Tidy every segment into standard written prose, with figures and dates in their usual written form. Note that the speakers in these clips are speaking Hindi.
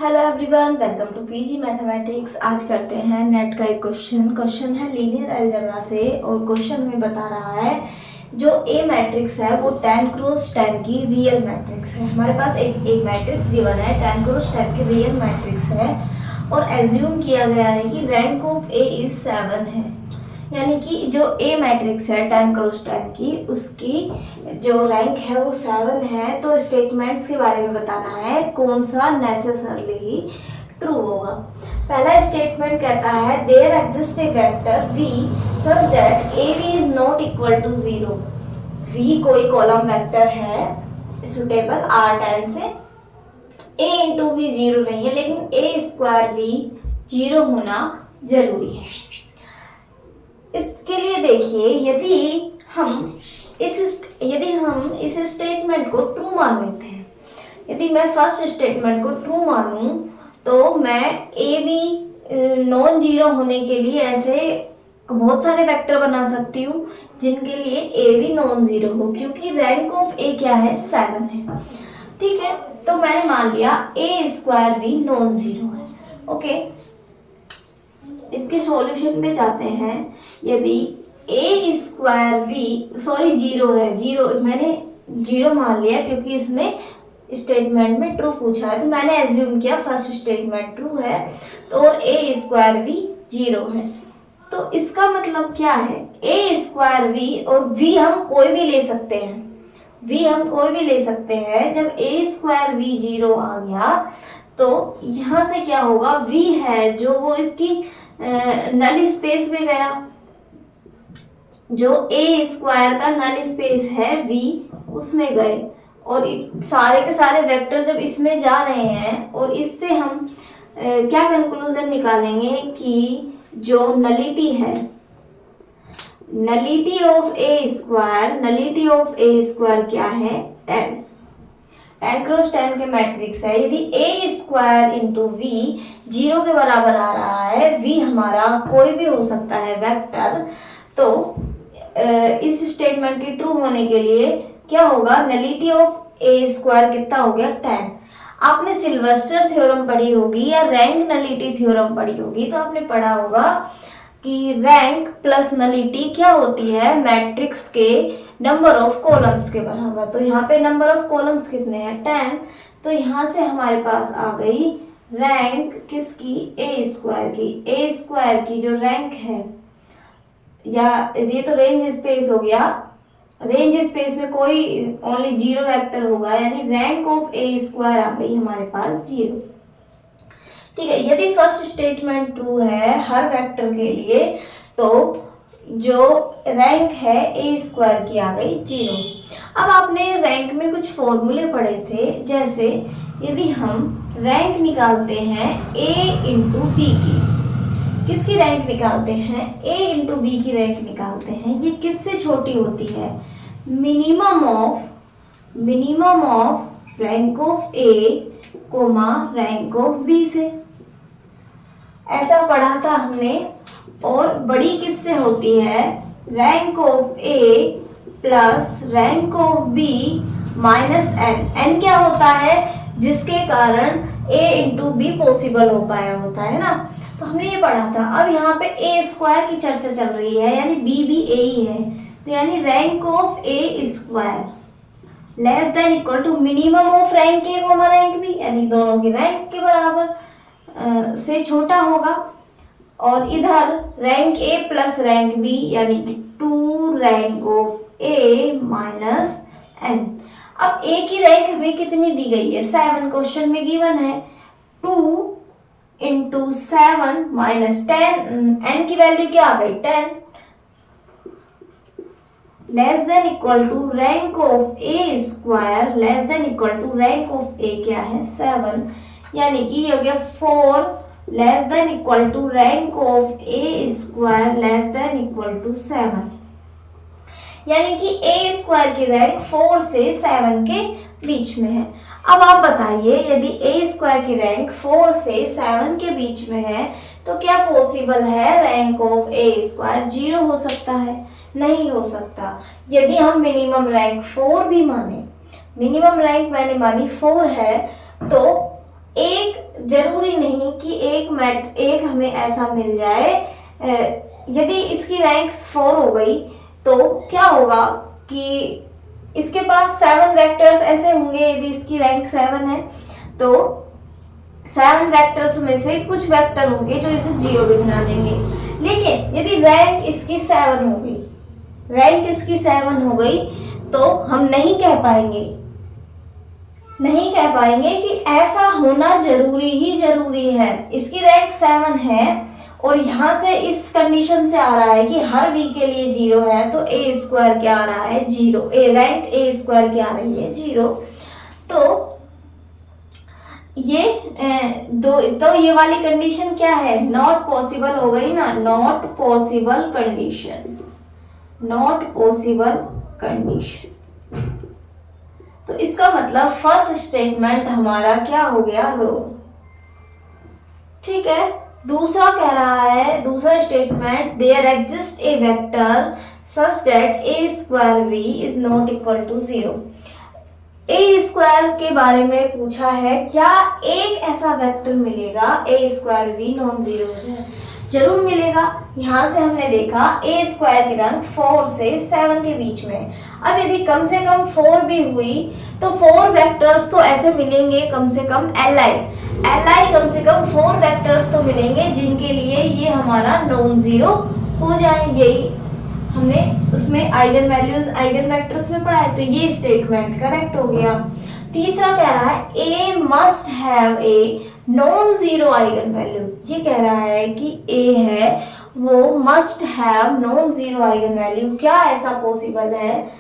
Hello everyone, welcome to PG mathematics. आज करते हैं नेट का एक क्वेश्चन है लीनियर अलजेब्रा से। और क्वेश्चन में बता रहा है जो ए मैट्रिक्स है वो 10 क्रॉस 10 की रियल मैट्रिक्स है। हमारे पास एक मैट्रिक्स गिवन है, 10 क्रॉस 10 की रियल मैट्रिक्स है और एज्यूम किया गया है कि रैंक ऑफ ए इज 7 है। यानी कि जो ए मैट्रिक्स है 10 क्रॉस 10 की, उसकी जो रैंक है वो 7 है। तो स्टेटमेंट्स के बारे में बताना है कौन सा नेसेसरली ट्रू होगा। पहला स्टेटमेंट कहता है there exist a vector v such that A v is not equal to 0। v कोई कॉलम वेक्टर है सुटेबल R10 से, a इंटू वी 0 नहीं है, लेकिन a स्क्वायर v 0 होना जरूरी है। इसके लिए देखिए, यदि हम इस स्टेटमेंट को ट्रू मान लेते हैं, यदि मैं फर्स्ट स्टेटमेंट को ट्रू मानूं तो मैं ए बी नॉन जीरो होने के लिए ऐसे बहुत सारे वेक्टर बना सकती हूँ जिनके लिए ए बी नॉन जीरो हो, क्योंकि रैंक ऑफ ए क्या है 7 है। ठीक है, तो मैंने मान लिया ए स्क्वायर बी नॉन जीरो है। ओके, इसके सॉल्यूशन पे जाते हैं। यदि ए स्क्वायर वी जीरो है, जीरो मैंने जीरो मान लिया क्योंकि इसमें स्टेटमेंट में ट्रू पूछा है, तो मैंने एज्यूम किया फर्स्ट स्टेटमेंट ट्रू है तो और ए स्क्वायर वी 0 है। तो इसका मतलब क्या है, ए स्क्वायर वी और वी हम कोई भी ले सकते हैं, जब ए स्क्वायर वी 0 आ गया तो यहाँ से क्या होगा, वी है जो वो इसकी नल स्पेस में गया, जो ए स्क्वायर का नल स्पेस है वी उसमें गए, और सारे के सारे वेक्टर जब इसमें जा रहे हैं और इससे हम क्या कंक्लूजन निकालेंगे कि जो नलिटी है, नलिटी ऑफ ए स्क्वायर क्या है 10 क्रॉस 10 के मैट्रिक्स है। यदि ए स्क्वायर इंटू वी 0 के बराबर आ रहा है, वी हमारा कोई भी हो सकता है वेक्टर, तो इस स्टेटमेंट के ट्रू होने के लिए क्या होगा, नलिटी ऑफ ए स्क्वायर कितना हो गया 10। आपने सिल्वेस्टर थ्योरम पढ़ी होगी या रैंक नलिटी थ्योरम पढ़ी होगी, तो आपने पढ़ा होगा कि रैंक प्लस नलिटी क्या होती है, मैट्रिक्स के नंबर ऑफ कॉलम्स के बराबर। तो यहाँ पे नंबर ऑफ कॉलम्स कितने हैं 10, तो यहाँ से हमारे पास आ गई रैंक किसकी, ए स्क्वायर की जो रैंक है, या ये तो रेंज स्पेस हो गया, रेंज स्पेस में कोई ओनली 0 वेक्टर होगा, यानी रैंक ऑफ ए स्क्वायर आ गई हमारे पास 0। ठीक है, यदि फर्स्ट स्टेटमेंट ट्रू है हर वेक्टर के लिए, तो जो रैंक है ए स्क्वायर की आ गई 0। अब आपने रैंक में कुछ फॉर्मूले पढ़े थे, जैसे यदि हम रैंक निकालते हैं ए इंटू बी की, किसकी रैंक निकालते हैं, ए इंटू बी की रैंक निकालते हैं, ये किससे छोटी होती है, minimum of rank of A comma rank of B से। ऐसा पढ़ा था हमने। और बड़ी किससे होती है, rank of A plus rank of B minus n क्या होता है, जिसके कारण ए इंटू बी पॉसिबल हो पाया होता है ना, तो हमने ये पढ़ा था। अब यहाँ पे ए स्क्वायर की चर्चा चल रही है, यानी बी भी ए ही है, तो यानी rank of A square less than equal to minimum of rank A comma rank B, यानी दोनों की रैंक के बराबर से छोटा होगा। और इधर rank A plus rank B, यानी कि 2 rank of A minus n. अब ए की रैंक हमें कितनी दी गई है, 7 क्वेश्चन में गिवन है। 2 इंटू 7 माइनस 10, एन की वैल्यू क्या आ गई 10, less than equal to rank of A square less than equal to rank of A क्या है 7, यानी कि ये हो गया 4 less than equal to rank of A square less than equal to 7, यानी कि ए स्क्वायर की रैंक 4 से 7 के बीच में है। अब आप बताइए, यदि ए स्क्वायर की रैंक 4 से 7 के बीच में है, तो क्या पॉसिबल है रैंक ऑफ ए स्क्वायर 0 हो सकता है, नहीं हो सकता। यदि हम मिनिमम रैंक 4 भी माने, मिनिमम रैंक मैंने मानी 4 है, तो एक जरूरी नहीं कि एक हमें ऐसा मिल जाए। यदि इसकी रैंक 4 हो गई तो क्या होगा कि इसके पास 7 वेक्टर्स ऐसे होंगे। यदि इसकी रैंक 7 है तो 7 वेक्टर्स में से कुछ वेक्टर होंगे जो इसे 0 भी बना देंगे। लेकिन यदि रैंक इसकी 7 हो गई, रैंक इसकी 7 हो गई तो हम नहीं कह पाएंगे कि ऐसा होना जरूरी है। इसकी रैंक 7 है और यहाँ से इस कंडीशन से आ रहा है कि हर वी के लिए 0 है, तो ए स्क्वायर क्या आ रहा है 0, रैंक ए स्क्वायर क्या आ रही है 0। तो ये ये वाली कंडीशन क्या है, नॉट पॉसिबल हो गई ना, नॉट पॉसिबल कंडीशन। तो इसका मतलब फर्स्ट स्टेटमेंट हमारा क्या हो गया, रो। ठीक है, दूसरा कह रहा है, दूसरा statement, there exist a vector such that A square v is not equal to 0। A square के बारे में पूछा है, क्या एक ऐसा वेक्टर मिलेगा ए स्क्वायर वी नॉन 0 हो जाए? जरूर मिलेगा। यहाँ से हमने देखा ए स्क्वायर की रैंक 4 से 7 के बीच में। अब यदि कम से कम 4 भी हुई तो 4 वेक्टर्स तो ऐसे मिलेंगे, कम से कम li कम से कम 4 वेक्टर्स तो मिलेंगे जिनके लिए ये हमारा नॉन 0 हो जाए। यही हमने उसमें आइगन वैल्यूज आइगन वेक्टर्स में पढ़ा है, तो ये स्टेटमेंट करेक्ट हो गया। तीसरा कह रहा है A must have a non 0 eigen value. ये कह रहा है कि ए है वो must have non 0 eigen value. क्या ऐसा पॉसिबल है?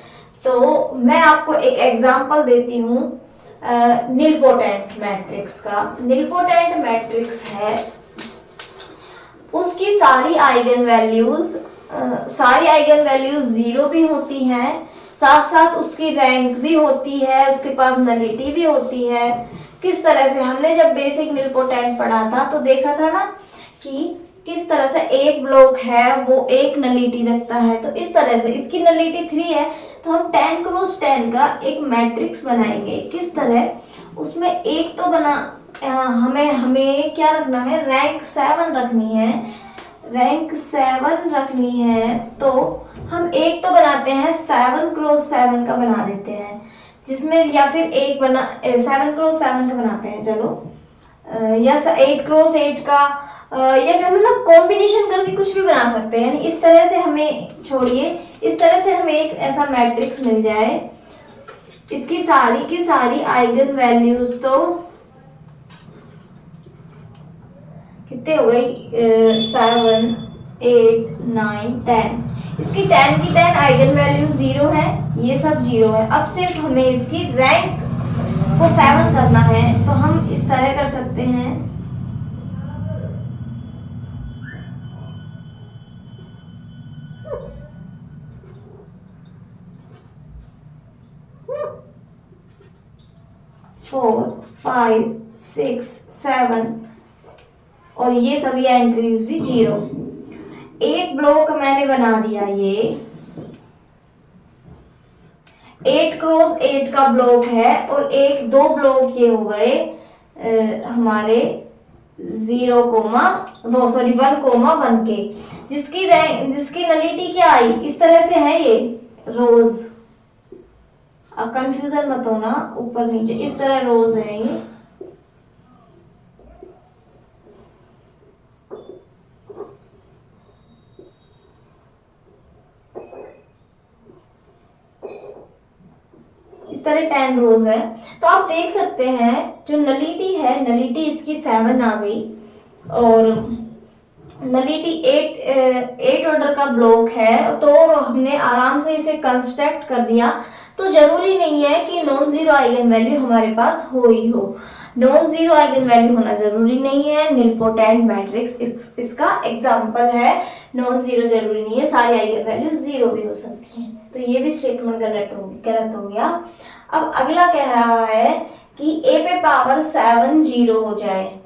तो मैं आपको एक एग्जांपल देती हूँ निलपोटेंट मैट्रिक्स का। निलपोटेंट मैट्रिक्स है, उसकी सारी आइगन वैल्यूज 0 भी होती हैं, साथ साथ उसकी रैंक भी होती है, उसके पास नलिटी भी होती है। किस तरह से, हमने जब बेसिक निलपोटेंट पढ़ा था तो देखा था ना कि किस तरह से एक ब्लॉक है वो एक नलिटी रखता है। तो इस तरह से इसकी नलिटी 3 है तो हम 10 क्रॉस 10 का एक मैट्रिक्स बनाएंगे। किस तरह, उसमें एक तो हमें क्या रखना है, रैंक 7 रखनी है। तो हम एक तो बनाते हैं 7 क्रॉस 7 का बना देते हैं, जिसमें या फिर 7 क्रॉस 7 का बनाते हैं, चलो, या 8 क्रॉस 8 का, या फिर मतलब कॉम्बिनेशन करके कुछ भी बना सकते हैं। इस तरह से हमें छोड़िए, इस तरह से हमें एक ऐसा मैट्रिक्स मिल जाए, इसकी सारी की सारी आइगन वैल्यूज तो कितने हो गई, 7 8 9 10। इसकी 10 की 10 आइगन वैल्यूज 0 है, ये सब 0 है। अब सिर्फ हमें इसकी रैंक को 7 करना है, तो हम इस तरह कर सकते हैं, फोर 5 6 7 और ये सभी एंट्रीज भी 0। एक ब्लॉक मैंने बना दिया, ये 8 क्रॉस 8 का ब्लॉक है, और दो ब्लॉक ये हो गए हमारे 1,1 के, जिसकी नलिटी क्या आई, इस तरह से है ये रोज। अब कंफ्यूजन मत होना, ऊपर नीचे इस तरह रोज है ये। इस तरह 10 रोज है। तो आप देख सकते हैं जो नलिटी है, नलिटी इसकी 7 आ गई, और नलिटी 8 ऑर्डर का ब्लॉक है, तो हमने आराम से इसे कंस्ट्रक्ट कर दिया। तो जरूरी नहीं है कि नॉन 0 आइगन वैल्यू हमारे पास हो ही हो, नॉन 0 आइगन वैल्यू होना जरूरी नहीं है। निलपोटेंट मैट्रिक्स इसका एग्जांपल है, नॉन 0 जरूरी नहीं है, सारी आइगन वैल्यू 0 भी हो सकती हैं। तो ये भी स्टेटमेंट गलत हो गया। अब अगला कह रहा है कि a पे पावर 7 0 हो जाए।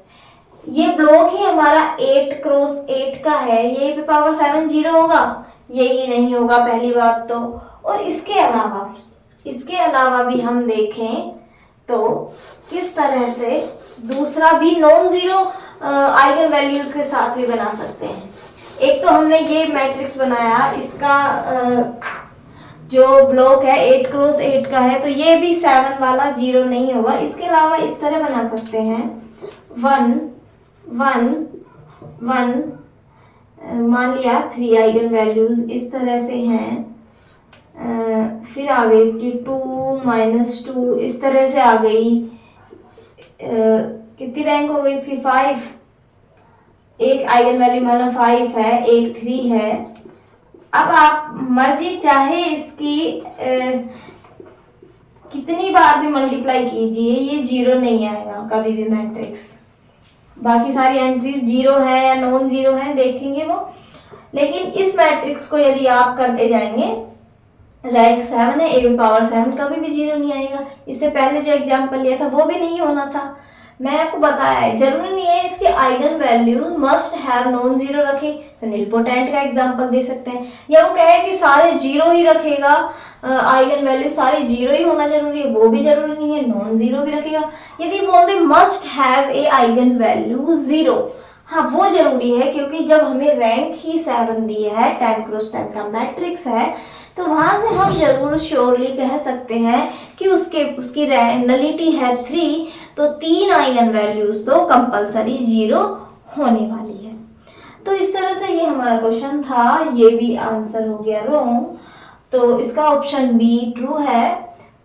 ये ब्लॉक ही हमारा 8 क्रॉस 8 का है, ये a पे पावर 7 0 होगा, ये नहीं होगा पहली बात तो। और इसके अलावा भी हम देखें तो किस तरह से दूसरा भी नॉन जीरो आइगन वैल्यूज के साथ भी बना सकते हैं। एक तो हमने ये मैट्रिक्स बनाया, इसका जो ब्लॉक है 8 क्रॉस 8 का है, तो ये भी 7 वाला जीरो नहीं होगा। इसके अलावा इस तरह बना सकते हैं 1 1 1, मान लिया 3 आइगन वैल्यूज इस तरह से हैं। फिर आ गई इसकी 2 -2 इस तरह से आ गई। कितनी रैंक हो गई इसकी 5, एक आइगन वैल्यू माना 5 है, एक 3 है। अब आप मर्जी चाहे इसकी कितनी बार भी मल्टीप्लाई कीजिए, ये जीरो नहीं आएगा कभी भी मैट्रिक्स। बाकी सारी एंट्रीज जीरो है या नॉन जीरो है देखेंगे वो, लेकिन इस मैट्रिक्स को यदि आप करते जाएंगे, रैंक 7 है, a पावर 7, कभी भी जीरो नहीं आएगा। इससे पहले जो एग्जाम्पल लिया था वो भी नहीं होना था। मैंने आपको बताया है जरूरी नहीं है इसके eigen values must have non zero रखे, तो निलपोटेंट का एग्जांपल दे सकते हैं। या वो कहे कि सारे जीरो ही रखेगा, आइगन वैल्यू सारे जीरो ही होना जरूरी है, वो भी जरूरी नहीं है, नॉन जीरो भी रखेगा। यदि बोल they must have A eigen value zero, हाँ वो जरूरी है, क्योंकि जब हमें रैंक ही 7 दी है, 10 क्रॉस 10 का मैट्रिक्स है, तो वहां से हम जरूर श्योरली कह सकते हैं कि उसकी नलिटी है 3, तो 3 आइगन वैल्यूज तो कंपलसरी जीरो होने वाली है। तो इस तरह से ये हमारा क्वेश्चन था, ये भी आंसर हो गया रॉन्ग, तो इसका ऑप्शन बी ट्रू है।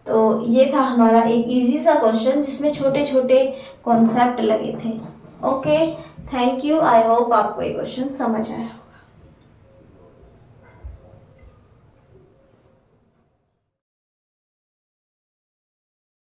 तो ये था हमारा एक इजी सा क्वेश्चन जिसमें छोटे छोटे कॉन्सेप्ट लगे थे। Okay, thank you. I hope आपको ये क्वेश्चन समझ आया।